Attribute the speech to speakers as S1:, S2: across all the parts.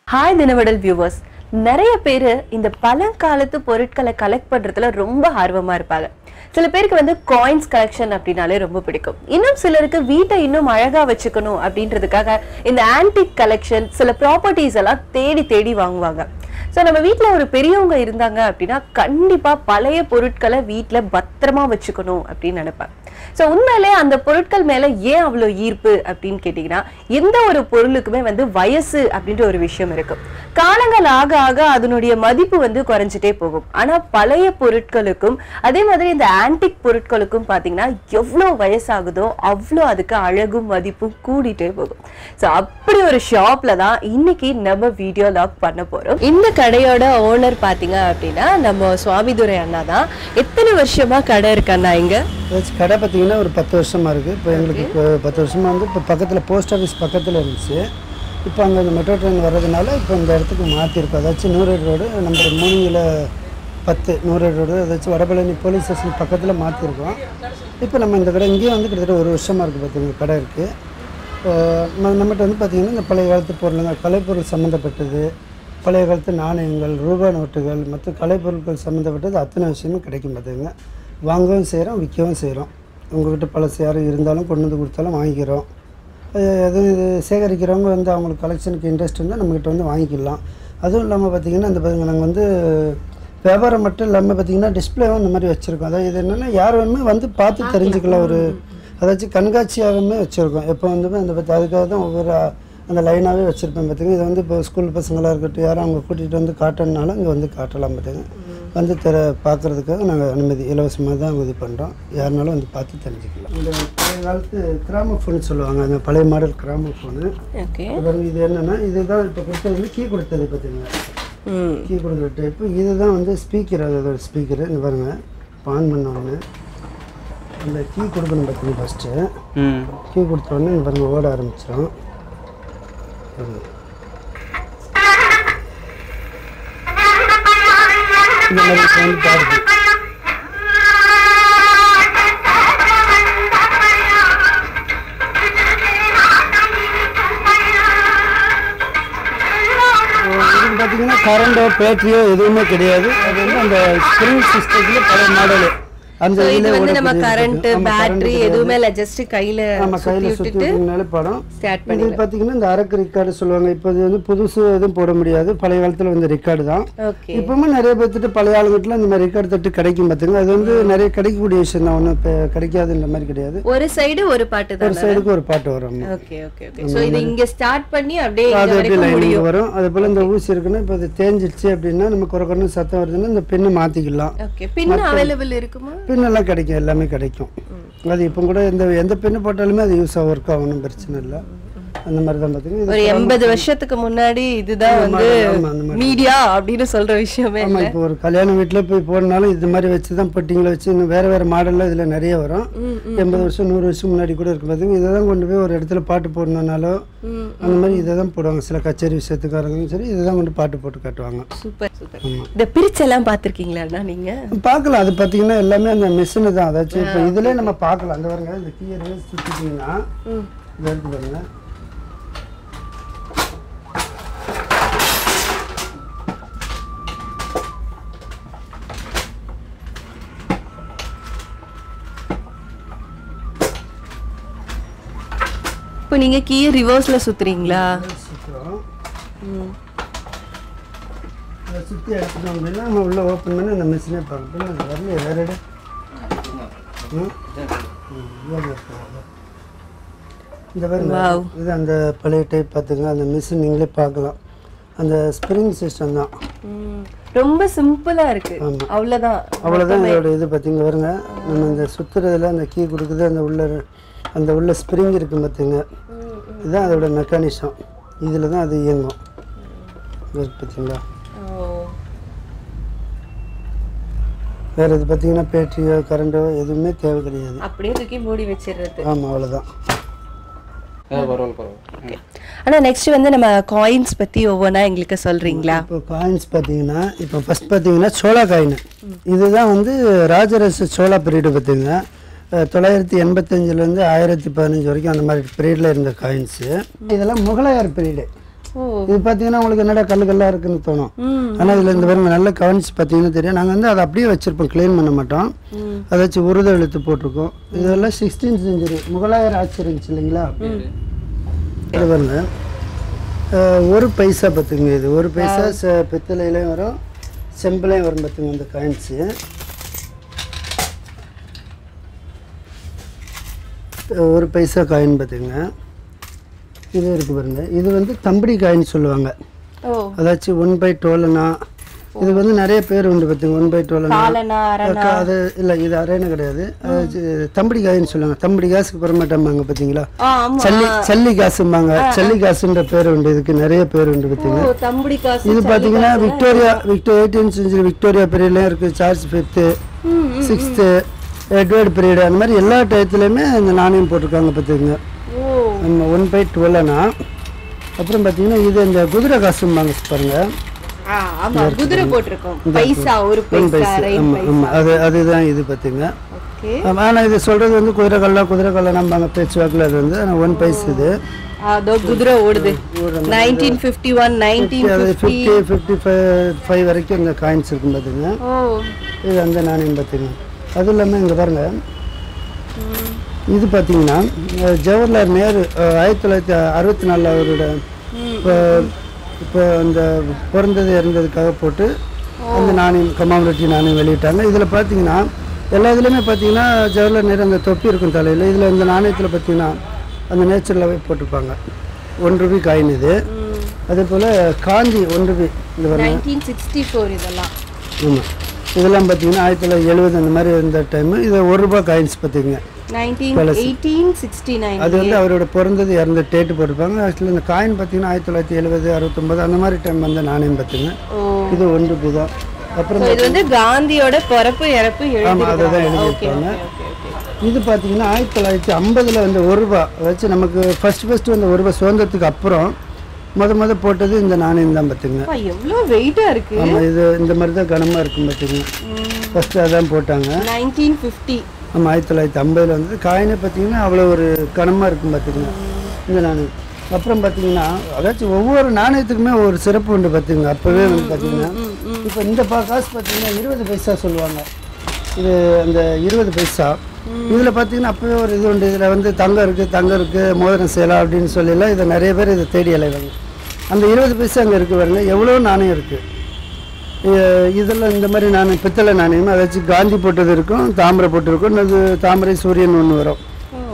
S1: Hi தினவிடல் viewers, நிறைய பேர் இந்த பழங்காலத்து பொருட்களை கலெக்ட் பண்றதுல ரொம்ப ஆர்வமா இருப்பாங்க. சில பேருக்கு வந்து காயின்ஸ் கலெக்ஷன் அப்படினாலே ரொம்ப பிடிக்கும். இன்னும் சிலருக்கு வீட்டை இன்னும் அழகா வச்சுக்கணும் அப்படின்றதுக்காக இந்த ஆன்டிக் கலெக்ஷன், சில ப்ராப்பர்ட்டிஸ் எல்லாம் தேடி தேடி வாங்குவாங்க. ஸோ நம்ம வீட்டில் ஒரு பெரியவங்க இருந்தாங்க அப்படின்னா கண்டிப்பா பழைய பொருட்களை வீட்டில் பத்திரமா வச்சுக்கணும் அப்படின்னு நினைப்பேன். ஸோ உண்மையிலே அந்த பொருட்கள் மேல ஏன் அவ்வளோ ஈர்ப்பு அப்படின்னு கேட்டீங்கன்னா, எந்த ஒரு பொருளுக்குமே வந்து வயசு அப்படின்ற ஒரு விஷயம் இருக்கு. காலங்கள் ஆக ஆக அதனுடைய மதிப்பு வந்து குறைஞ்சிட்டே போகும். ஆனா பழைய பொருட்களுக்கும் அதே மாதிரி இந்த ஆன்டிக் பொருட்களுக்கும் பாத்தீங்கன்னா எவ்வளோ வயசாகுதோ அவ்வளோ அதுக்கு அழகும் மதிப்பும் கூடிட்டே போகும். ஸோ அப்படி ஒரு ஷாப்ல தான் இன்னைக்கு நம்ம வீடியோ லாக் பண்ண போறோம். இந்த கடையோட ஓனர் பாத்தீங்க அப்படின்னா நம்ம சுவாமிதுரை அண்ணா தான். எத்தனை வருஷமா கடை இருக்கு அண்ணா இங்க?
S2: கடை பார்த்தீங்கன்னா ஒரு 10 வருஷமாக இருக்குது. இப்போ எங்களுக்கு இப்போ 10 வருஷமாக வந்து இப்போ பக்கத்தில் போஸ்ட் ஆஃபீஸ் பக்கத்தில் இருந்துச்சு. இப்போ அங்கே இந்த மெட்ரோ ட்ரெயின் வர்றதுனால இப்போ இந்த இடத்துக்கு மாற்றிருக்கோம். அதாச்சும் 100 ரோடு நம்பர் 3/10 100 ரோடு, அதாச்சும் வடபழனி போலீஸ் ஸ்டேஷன் பக்கத்தில் மாற்றிருக்கோம். இப்போ நம்ம இந்த கடை இங்கேயே வந்து கிட்டத்தட்ட 1 வருஷமாக இருக்குது. பார்த்திங்கன்னா கடை இருக்குது. நம்மகிட்ட வந்து பார்த்திங்கன்னா இந்த பழைய காலத்து பொருளுங்க, கலைப்பொருள் சம்மந்தப்பட்டது, பழைய காலத்து நாணயங்கள், ரூபா நோட்டுகள் மற்றும் கலைப்பொருட்கள் சம்மந்தப்பட்டது அத்தனை விஷயமும் கிடைக்கும். பார்த்துங்க, வாங்கவும் செய்கிறோம், விற்கவும் செய்கிறோம். உங்கள்கிட்ட பழசு யாரும் இருந்தாலும் கொண்டு வந்து கொடுத்தாலும் வாங்கிக்கிறோம். எதுவும் இது சேகரிக்கிறவங்க வந்து அவங்களுக்கு கலெக்ஷனுக்கு இன்ட்ரெஸ்ட் இருந்தால் நம்மக்கிட்ட வந்து வாங்கிக்கலாம். அதுவும் இல்லாமல் பார்த்திங்கன்னா இந்த நாங்கள் வந்து வியாபாரம் மட்டும் இல்லாமல் பார்த்திங்கன்னா டிஸ்பிளேவும் இந்த மாதிரி வச்சுருக்கோம். அதாவது இது என்னென்னா யார் வேணுமே வந்து பார்த்து தெரிஞ்சுக்கலாம். ஒரு அதாச்சும் கண்காட்சியாகவுமே வச்சுருக்கோம். எப்போ வந்து அந்த அதுக்காக தான் ஒவ்வொரு அந்த லைனாகவே வச்சுருப்பேன். பார்த்திங்கன்னா இதை வந்து இப்போ ஸ்கூல் பசங்களாக இருக்கட்டும், யாரும் அவங்க கூட்டிகிட்டு வந்து காட்டணுனாலும் இங்கே வந்து காட்டலாம். பார்த்திங்க வந்து பார்க்குறதுக்காக நாங்கள் அனுமதி இலவசமாக தான் இது பண்ணுறோம். யாருனாலும் வந்து பார்த்து தெரிஞ்சுக்கலாம். இந்த பழைய காலத்து கிராம ஃபோன் சொல்லுவாங்க, அந்த பழைய மாடல் கிராம ஃபோனு. இது என்னென்னா இதுதான் இப்போ கொடுத்தது வந்து கீ கொடுத்தது. பார்த்திங்கன்னா கீ கொடுக்குற டைப்பு இதுதான் வந்து ஸ்பீக்கர். அதோட ஸ்பீக்கரு இந்த பாருங்க, ஆன் பண்ணோடனே அந்த கீ கொடுக்கணும். பார்த்திங்கன்னா ஃபஸ்ட்டு கீ கொடுத்தோடனே இந்த பாருங்க ஓட ஆரம்பிச்சிடும். இந்த மாதிரி வந்து பாருங்க. இது பார்த்தீங்கன்னா கரண்டோ பேட்டரியோ எதுவுமே கிடையாது. அது வந்து அந்த ஸ்ப்ரிங் சிஸ்டத்துல பழைய மாடலு. அந்த இதுல வந்து நம்ம கரண்ட் பேட்டரி எதுவுமே இல்ல, ஜஸ்ட் கையில சுத்திட்டே படம் ஸ்டார்ட் பண்ணி. இது பாத்தீங்கன்னா இந்த அரக்கு ரெக்கார்டு சொல்லுவாங்க. இப்போ இது வந்து புதுசு எதுவும் போட முடியாது, பழைய காலத்துல வந்து ரெக்கார்டு தான். இப்பவுமே நிறைய பேர்த்துட்டு பழைய ஆளுங்கிட்ட இந்த மாதிரி ரெக்கார்டு தட்டு கிடைக்கும். பாத்தீங்கன்னா அது வந்து நிறைய கிடைக்கக்கூடிய விஷயம் தான். ஒன்றும் கிடைக்காது இந்த மாதிரி கிடையாது. ஒரு சைடு ஒரு பாட்டு தான், ஒரு சைடுக்கு ஒரு பாட்டு வரும். Okay okay okay. சோ இது இங்க ஸ்டார்ட் பண்ணி அப்படியே அது அப்படியே லைன் வரும். அதே போல இந்த ஊசி இருக்குன்னா இப்போ இது தேஞ்சிடுச்சு அப்படின்னா நம்ம குறக்குறன்னு சத்தம் வருதுன்னா இந்த பின்னு மாத்திக்கலாம். ஓகே, பின் அவைலபிள் இருக்குமா? பின்னெல்லாம் கிடைக்கும், எல்லாமே கிடைக்கும். அது இப்போ கூட எந்த பெண்ணு போட்டாலுமே அது யூஸ் ஒர்க் ஆகணும், பிரச்சனை இல்லை. அந்த மாதிரி தான் பார்த்தீங்கன்னா ஒரு 80 வருஷத்துக்கு முன்னாடி இதுதான் வந்து மீடியா அப்படின்னு சொல்ற விஷயமே. ஆமாம், இப்போ ஒரு கல்யாண வீட்டில் போய் போனாலும் இது மாதிரி வச்சு தான் பெட்டிங்களை வச்சு இன்னும் வேறு வேறு மாடலில் இதில் நிறைய வரும். 80 வருஷம் 100 வருஷம் முன்னாடி கூட இருக்கு. பார்த்தீங்கன்னா இதை தான் கொண்டு போய் ஒரு இடத்துல பாட்டு போடணுன்னாலோ அந்த மாதிரி இதை தான் போடுவாங்க. சில கச்சேரி விஷயத்துக்காரங்களும் சரி இதை தான் கொண்டு பாட்டு போட்டு காட்டுவாங்க. Super super. இந்த பிரிச்செல்லாம் பார்த்துருக்கீங்களா நீங்கள்? பார்க்கலாம். அது பார்த்தீங்கன்னா எல்லாமே அந்த மிஷினு தான். அதாச்சும் இப்போ இதிலே நம்ம பார்க்கலாம். அந்த பாருங்க, இந்த கீரை சுற்றிட்டிங்கன்னா இதை எடுத்து பாருங்க.
S1: இப்போ நீங்க கீயை ரிவர்ஸ்ல சுத்துறீங்களா?
S2: சுற்றுறோம். அதை சுற்றி எடுத்துட்டோம் அப்படின்னா நம்ம உள்ளே ஓப்பன் பண்ணி அந்த மிஷினே பார்க்கணும். அது வரலையே வேறு இடம். இந்த பாருங்க, இது அந்த பழைய டைப் பார்த்துங்க. அந்த மிஷின் நீங்களே பார்க்கலாம். அந்த ஸ்ப்ரிங் சிஸ்டம் தான்.
S1: ரொம்ப சிம்பிளா இருக்கு. அவ்வளவுதான்
S2: இதோட இது பார்த்தீங்க பாருங்க. நம்ம இந்த சுற்றுறதுல அந்த கீ கொடுக்குது. அந்த உள்ள ஸ்ப்ரிங் இருக்கு பார்த்துங்க. இதுதான் அதோட மெக்கானிசம். இதில் தான் அது இயங்கும். பார்த்தீங்களா? வேறு இது பார்த்தீங்கன்னா பேட்டரியோ கரண்டோ எதுவுமே தேவை கிடையாது.
S1: அப்படியே தூக்கி மூடி வச்சிடுறது.
S2: ஆமாம், அவ்வளோதான்.
S1: ஆனால் நெக்ஸ்ட் வந்து நம்ம காயின்ஸ் பற்றி ஒவ்வொன்றா எங்களுக்கு சொல்கிறீங்களா?
S2: இப்போ காயின்ஸ் பார்த்தீங்கன்னா, இப்போ ஃபஸ்ட் பார்த்தீங்கன்னா சோளா காயின். இதுதான் வந்து ராஜரச சோளா பீரியடு பார்த்தீங்க. 985 1015 வரைக்கும் அந்த மாதிரி பீரியடில் இருந்த காயின்ஸு. இதெல்லாம் முகலாயர் பீரியடு. இது பார்த்தீங்கன்னா உங்களுக்கு என்னடா கல்லா இருக்குன்னு தோணும். ஆனால் இதில் இந்த பாருங்க நல்ல கவனிச்சு பார்த்தீங்கன்னா தெரியும். நாங்கள் வந்து அதை அப்படியே வச்சுருப்போம், க்ளீன் பண்ண மாட்டோம். அதை வச்சு உருத எழுத்து போட்டிருக்கோம். இதெல்லாம் 16th century முகலாயர் ஆட்சி இருந்துச்சு இல்லைங்களா? இது பாருங்க, 1 பைசா பார்த்துங்க. இது 1 பைசா பித்தளையிலையும் வரும், செம்பிலையும் வரும் பார்த்துங்க இந்த காயின்ஸு. 1 பைசா காயின் பார்த்துங்க. இது இருக்கு பாருங்க. இது வந்து தம்படி காயின் சொல்லுவாங்க. அதாச்சும் 1/12. இது வந்து நிறைய பேர் உண்டு பார்த்துங்க. 1/12 அது இல்லை, இது அரேனா கிடையாது. தம்படி காயின்னு சொல்லுவாங்க. தம்படி காசுக்கு பெறமாட்டாங்க பார்த்தீங்களா? சல்லி காசும்பாங்க. சல்லி காசுன்ற பேர் உண்டு. இதுக்கு நிறைய பேர் உண்டு பார்த்தீங்க. இது பார்த்தீங்கன்னா விக்டோரியா 18th century விக்டோரியா பீரியட்லையும் இருக்குது. Charge 5th 6th Edward period அந்த மாதிரி எல்லா டயத்துலையுமே இந்த நாணயம் போட்டிருக்காங்க பார்த்துங்க. நம்ம 1/12. அப்புறம் பார்த்தீங்கன்னா இது இந்த குதிரை காசும்பாங்க பாருங்க.
S1: குதிரை போட்டிருக்கோம்.
S2: அதுதான் இது பார்த்தீங்க. ஆனால் இது சொல்றது வந்து குதிரை கல்லா நம்பாங்க பேச்சு வாக்கில். அது வந்து 1 பைசா. இது
S1: குதிரை ஓடுது. 1951
S2: 1955 வரைக்கும் இந்த காயின்ஸ் இருக்கும் பார்த்துங்க. இது அந்த நாணயம் பார்த்துங்க. அதுவும் இல்லாமல் இங்கே பாருங்க, இது பார்த்தீங்கன்னா ஜவஹர்லால் நேரு 1964 அவரோட இப்போ அந்த பிறந்தது இறந்ததுக்காக போட்டு அந்த நாணயம் கமாமரேட்டிவ் நாணயம் வெளியிட்டாங்க. இதில் பார்த்தீங்கன்னா எல்லா இதுலேயுமே பார்த்தீங்கன்னா ஜவஹர்லால் நேரு அந்த தொப்பி இருக்கும் தலையில். இதில் இந்த நாணயத்தில் பார்த்தீங்கன்னா அந்த நேச்சுரலாகவே போட்டிருப்பாங்க. 1 ரூபி காயின் இது. அதே போல் காந்தி 1 ரூபி. இந்த
S1: 1964 இதெல்லாம்.
S2: ஆமாம், இதெல்லாம் பார்த்தீங்கன்னா 1970 அந்த மாதிரி இந்த டைமு. இது 1 ரூபா காயின்ஸ் பார்த்தீங்க.
S1: 1869
S2: அது வந்து அவரோட பிறந்தது இறந்த டேட்டு போட்டிருப்பாங்க. ஆக்சுவலி இந்த காயின் பார்த்தீங்கன்னா 1970 69 அந்த மாதிரி டைம் வந்த நாணயம் பார்த்தீங்க. இது 1 ரூபி தான். அப்புறம்
S1: இது வந்து காந்தியோட பிறப்பு இறப்பு
S2: அதுதான் எழுதியிருப்பாங்க. இது பார்த்தீங்கன்னா 1950 வந்து 1 ரூபா வச்சு நமக்கு ஃபர்ஸ்ட் வந்து 1 ரூபா சுதந்திரத்துக்கு அப்புறம் முத போட்டது இந்த நாணயம் தான் பார்த்துங்க.
S1: எவ்வளோ வெயிட்டாக இருக்கு.
S2: ஆமாம், இது இந்த மாதிரி தான் கனமாக இருக்கும் பார்த்துங்க. ஃபர்ஸ்ட் அதான் போட்டாங்க.
S1: 1950.
S2: ஆமாம், 1950 வந்து காயினை பார்த்தீங்கன்னா அவ்வளோ ஒரு கனமாக இருக்கும் பார்த்துங்க இந்த நாணயம். அப்புறம் பார்த்தீங்கன்னா அதாச்சும் ஒவ்வொரு நாணயத்துக்குமே ஒரு சிறப்பு உண்டு பார்த்துங்க. அப்போவே வந்து பார்த்தீங்கன்னா இப்போ இந்த காசு பார்த்தீங்கன்னா 20 பைசா சொல்லுவாங்க. இது அந்த 20 பைசா. இதில் பார்த்தீங்கன்னா அப்போவே ஒரு இது உண்டு. இதில் வந்து தங்கம் இருக்குது மோதிரம் செய்யலாம் அப்படின்னு சொல்லலாம். இதை நிறைய பேர் இதை தேடி அலைவாங்க. அந்த 20 பைசா அங்கே இருக்குது பாருங்க. எவ்வளோ நாணயம் இருக்குது. இதெல்லாம் இந்த மாதிரி நாணயம் பித்தளை நாணயம். அதாச்சும் காந்தி போட்டது இருக்கும், தாமரை போட்டிருக்கும். அது தாமரை சூரியன் ஒன்று வரும்.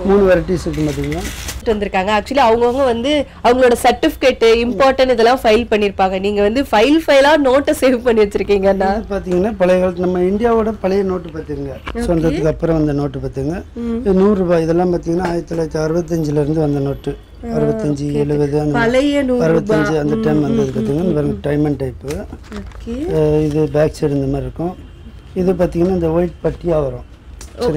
S2: 3 வெரைட்டிஸ் இருக்கும் பார்த்தீங்கன்னா.
S1: வந்திருக்காங்க. ஆக்சுவலி அவங்கவுங்க வந்து அவங்களோட சர்டிஃபிகேட் இம்பார்ட்டன்ட் இதெல்லாம் ஃபைல் பண்ணியிருப்பாங்க. நீங்க வந்து ஃபைலாக நோட்டை சேவ் பண்ணி வச்சிருக்கீங்கன்னா
S2: பார்த்தீங்கன்னா பழைய காலத்து நம்ம இந்தியாவோட பழைய நோட்டு பார்த்துங்க. சொந்தத்துக்கு அப்புறம் வந்த நோட்டு பார்த்துங்க. 100 ரூபாய் இதெல்லாம் பார்த்தீங்கன்னா 1965 வந்த நோட்டு. 65 70 65 அந்த டைம் வந்தது பார்த்தீங்கன்னா டைமண்ட் டைப்பு. இது பேக் சைடு இந்த மாதிரி இருக்கும். இது பார்த்தீங்கன்னா இந்த ஒயிட் பட்டியாக வரும்.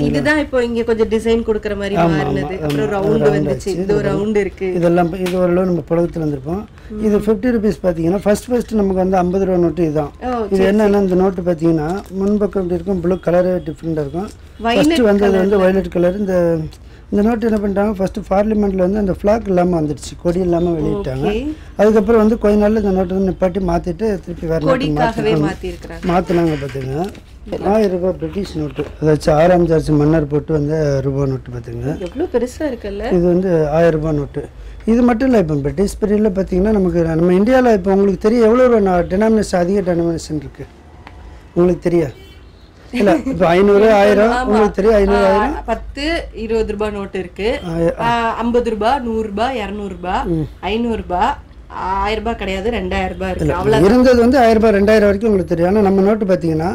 S1: இதுதான் இப்போ இங்க கொஞ்சம் டிசைன் கொடுக்கிற மாதிரி மாறினது. அப்புறம் ரவுண்ட் வந்துச்சு. இது ஒரு ரவுண்ட் இருக்கு.
S2: இதெல்லாம் இது ஓரளவு நம்ம புழக்கத்தில் வந்திருப்போம். இது 50 rupees பார்த்தீங்கன்னா ஃபர்ஸ்ட் நமக்கு வந்து 50 ரூபா நோட்டு இதுதான். இது என்னன்னா இந்த நோட்டு பார்த்தீங்கன்னா முன்பக்கம் இப்படி இருக்கும், ப்ளூ கலரே டிஃப்ரெண்டாக இருக்கும். ஃபர்ஸ்ட் வந்தது வந்து வயலட் கலர். இந்த இந்த நோட்டு என்ன பண்ணிட்டாங்க, ஃபஸ்ட்டு பார்லிமெண்ட்டில் வந்து அந்த ஃப்ளாக் இல்லாமல் வந்துடுச்சு, கொடி இல்லாமல் வெளியிட்டாங்க. அதுக்கப்புறம் வந்து கொஞ்ச நாள் இந்த நோட்டு வந்து நிப்பாட்டி மாற்றிட்டு திருப்பி வேறு நோட்டு மாற்றினாங்க. பார்த்துங்க, 1000 ரூபாய் பிரிட்டிஷ் நோட்டு, அதாச்சும் 6ஆம் ஜார்ஜ் மன்னர் போட்டு வந்த ரூபா நோட்டு. பார்த்துங்க,
S1: எவ்வளோ பெருசாக இருக்குல்ல. இது
S2: வந்து 1000 ரூபாய் நோட்டு. இது மட்டும் இல்லை, இப்போ பிரிட்டிஷ் பீரியடில் பார்த்தீங்கன்னா நம்ம இந்தியாவில் இப்போ உங்களுக்கு தெரியும் எவ்வளோ ரூபா டெனாமினேஷன், அதிக டெனாமினேஷன் இருக்குது உங்களுக்கு தெரியும் இல்ல? இப்போ 500 1000 உங்களுக்கு தெரியும். 500 1000
S1: 10 20 ரூபாய் நோட்டு இருக்கு, 50 ரூபாய் 100 ரூபாய் 200 ரூபாய் 500 ரூபாய் 1000 ரூபாய் கிடையாது, 2000 ரூபாய் இருக்கு. அவ்வளவு இருந்தது
S2: வந்து 1000 ரூபாய் 2000 வரைக்கும் உங்களுக்கு தெரியும். ஆனால் நம்ம நோட்டு பார்த்தீங்கன்னா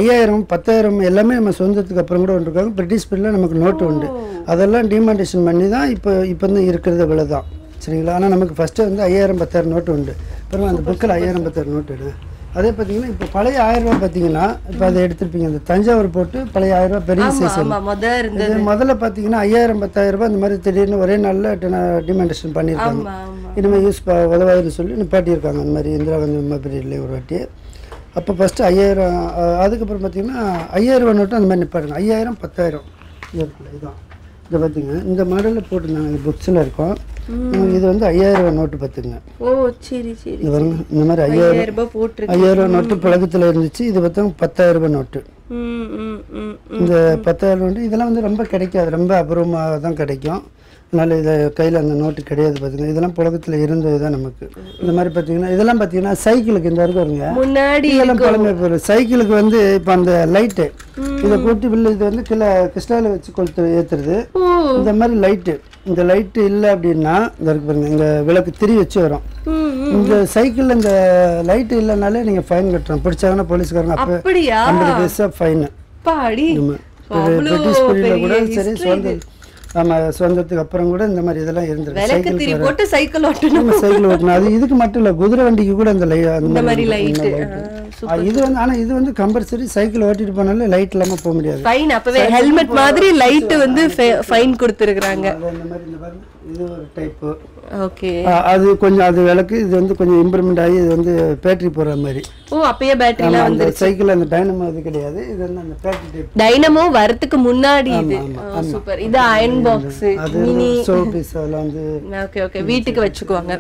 S2: 5000 10,000 எல்லாமே நம்ம சொந்தத்துக்கு அப்புறம் கூட இருக்காங்க. பிரிட்டிஷ் பீரியடில் நமக்கு நோட்டு உண்டு, அதெல்லாம் டிமாண்டேஷன் பண்ணி தான் இப்போ வந்து இருக்கிறது இவ்வளோ தான், சரிங்களா? ஆனால் நமக்கு ஃபஸ்ட்டு வந்து 5000 10,000 நோட்டு உண்டு. அப்புறம் அந்த புக்கில் 5000 10,000 நோட்டு எடு. அதே பார்த்தீங்கன்னா இப்போ பழைய 1000 ரூபாய் பார்த்தீங்கன்னா இப்போ அதை எடுத்துருப்பீங்க, இந்த தஞ்சாவூர் போட்டு பழைய 1000 ரூபாய் பெரிய சைஸ். முதல்ல பார்த்தீங்கன்னா 5000 10,000 ரூபாய் இந்த மாதிரி திடீர்னு ஒரே நாளில் டிமாண்டேஷன் பண்ணியிருக்காங்க. இனிமேல் யூஸ் உதவாதுன்னு சொல்லி நிப்பாட்டியிருக்காங்க. அந்த மாதிரி இந்திரா காந்தி பீரியட்லேயே ஒரு வாட்டி. அப்போ ஃபஸ்ட்டு 5000, அதுக்கப்புறம் பார்த்தீங்கன்னா 5000 ரூபாய் நோட்டு அந்த மாதிரி நிப்பாட்டுங்க. 5000 10,000 இதுதான். இதை பார்த்திங்க, இந்த மாடலில் போட்டிருந்தாங்க, புக்ஸில் இருக்கும். இது வந்து 5000 ரூபாய் நோட்டு. பார்த்துங்க,
S1: ஓ சரி சரி,
S2: இந்த மாதிரி 5000 ரூபாய் நோட்டு பழக்கத்தில் இருந்துச்சு. இது பார்த்தாங்க 10,000 ரூபாய் நோட்டு. இந்த 10,000 நோட்டு இதெல்லாம் வந்து ரொம்ப கிடைக்காது, ரொம்ப அபூர்வமாக தான் கிடைக்கும். அதனால் இதை கையில் அந்த நோட்டு கிடையாது. பார்த்துங்க, இதெல்லாம் புழக்கத்தில் இருந்தது தான் நமக்கு. இந்த மாதிரி பார்த்தீங்கன்னா இதெல்லாம் பார்த்தீங்கன்னா சைக்கிளுக்கு இந்த வரைக்கும் வருங்க, முன்னாடி இதெல்லாம் பழமை போகிற சைக்கிளுக்கு வந்து இப்போ அந்த லைட்டு இதை கூட்டி பில்லு இது வந்து கிறிஸ்டாவில் வச்சு கொளுத்து ஏற்றுறது. இந்த மாதிரி லைட்டு, இந்த லைட்டு இல்லை அப்படின்னா இந்த இருக்கு பாருங்க, இங்கே விளக்கு திரி வச்சு வரும். இந்த சைக்கிளில் இந்த லைட்டு இல்லைனாலே நீங்கள் ஃபைன் கட்டுறோம், பிடிச்சாங்கன்னா போலீஸ்காரங்க. அப்போ 50 பைசா ஃபைனு. பிரிட்டிஷ் பீரியடில் கூட சரி, சொந்தத்துக்கு அப்புறம் கூட இந்த மாதிரி இதெல்லாம் இருந்துருக்கு. சைக்கிள் ஓட்டணும். அது இதுக்கு மட்டும் இல்லை, குதிரை வண்டிக்கு கூட அந்த மாதிரி லைட் இது வந்து. ஆனால் இது வந்து கம்பல்சரி சைக்கிள் ஓட்டிட்டு போனாலும் லைட் இல்லாமல் போக முடியாது.
S1: ஹெல்மெட் மாதிரி லைட் வந்து ஃபைன் கொடுத்துருக்காங்க.
S2: இந்த மாதிரி இந்த பாருங்க, இது ஒரு டைப்பு. ஓகே, அது கொஞ்சம் அது விளக்கு இது வந்து கொஞ்சம் இம்ப்ரூவ்மெண்ட் ஆகி இது வந்து பேட்டரி போடுற மாதிரி.
S1: ஓ அப்பயே பேட்டரிலாம்
S2: வந்து சைக்கிள் அந்த டைனமோ அது கிடையாது, இது வந்து அந்த பேட்டரி டைப்.
S1: டைனமோ வரதுக்கு முன்னாடி இது. சூப்பர். இது iron box, mini
S2: show piece அதெல்லாம் வந்து
S1: ஓகே ஓகே வீட்டுக்கு வச்சுக்குவாங்க.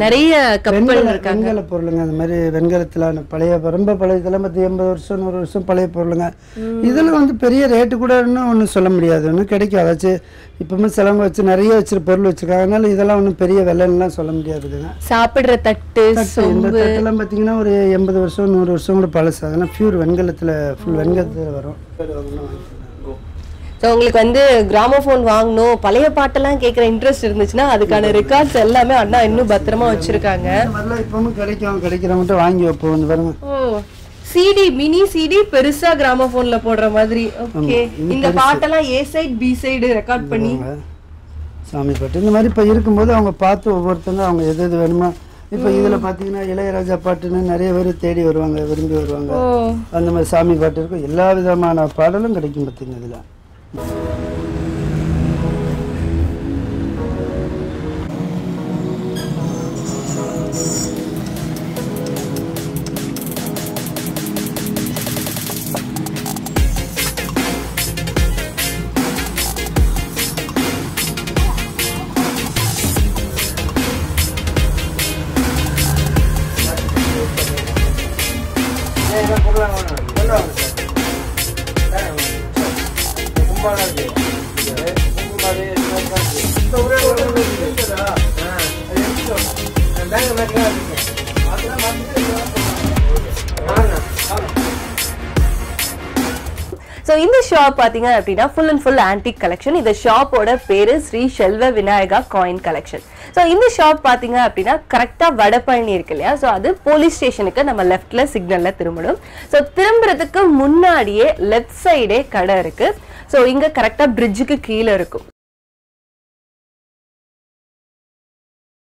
S1: நிறைய கப்பல் இருக்காங்க,
S2: வெண்கல பொருளுங்க. அந்த மாதிரி வெண்கலத்துல பழைய ரொம்ப பழைய இதெல்லாம் 80 வருஷம் 100 வருஷம் பழைய பொருளுங்க. இதெல்லாம் வந்து பெரிய ரேட்டு கூட ஒன்றும் சொல்ல முடியாது, ஒன்றும் கிடைக்கும். அதாச்சும் இப்பவுமே சிலவங்க வச்சு நிறைய வச்சிருக்க பொருள் வச்சிருக்காங்க, அதனால இதெல்லாம் ஒன்றும் பெரிய விலைலாம் சொல்ல முடியாதுங்க.
S1: சாப்பிடுற தட்டு
S2: இந்த தட்டெல்லாம் பார்த்தீங்கன்னா ஒரு 80 வருஷம் 100 வருஷம் கூட பழசு. அதெல்லாம் பியூர் வெண்கலத்தில் ஃபுல் வெண்கலத்தில் வரும்.
S1: ஸோ உங்களுக்கு வந்து கிராமோஃபோன் வாங்கணும், பழைய பாட்டெல்லாம் கேட்குற இன்ட்ரெஸ்ட் இருந்துச்சுன்னா அதுக்கான ரெக்கார்ட்ஸ் எல்லாமே அண்ணா இன்னும் பத்திரமா வச்சிருக்காங்க.
S2: இப்பவும் கிடைக்கிறவங்க வாங்கி வைப்போம். வந்து பாருங்க,
S1: ஓ சிடி, மினி சிடி பெருசா கிராமோஃபோன்ல போடுற மாதிரி. ஓகே, இந்த பாட்டெல்லாம் ஏ சைடு பி சைடு ரெக்கார்ட் பண்ணி
S2: சாமி பாட்டு இந்த மாதிரி இப்போ இருக்கும்போது அவங்க பார்த்து ஒவ்வொருத்தங்க அவங்க எது எது வேணுமோ. இப்போ இதில் பார்த்தீங்கன்னா இளையராஜா பாட்டுன்னு நிறைய பேர் தேடி வருவாங்க, விரும்பி வருவாங்க. அந்த மாதிரி சாமி பாட்டு இருக்கும், எல்லா விதமான பாடலும் கிடைக்கும். பார்த்தீங்கன்னா இதில்
S1: So இந்த ஷாப் பாத்தீங்க அப்படின்னா full and full antique collection. இந்த ஷாப்போட பேரு ஸ்ரீ செல்வ விநாயகா காயின் கலெக்ஷன். ஸோ இந்த ஷாப் பாத்தீங்க அப்படின்னா கரெக்டா வடபழனி இருக்கு இல்லையா, ஸோ அது போலீஸ் ஸ்டேஷனுக்கு நம்ம லெஃப்ட்ல சிக்னல்ல திரும்பணும். ஸோ திரும்புறதுக்கு முன்னாடியே லெஃப்ட் சைடே கடை இருக்கு. ஸோ இங்க கரெக்டா பிரிட்ஜுக்கு கீழே இருக்கும்.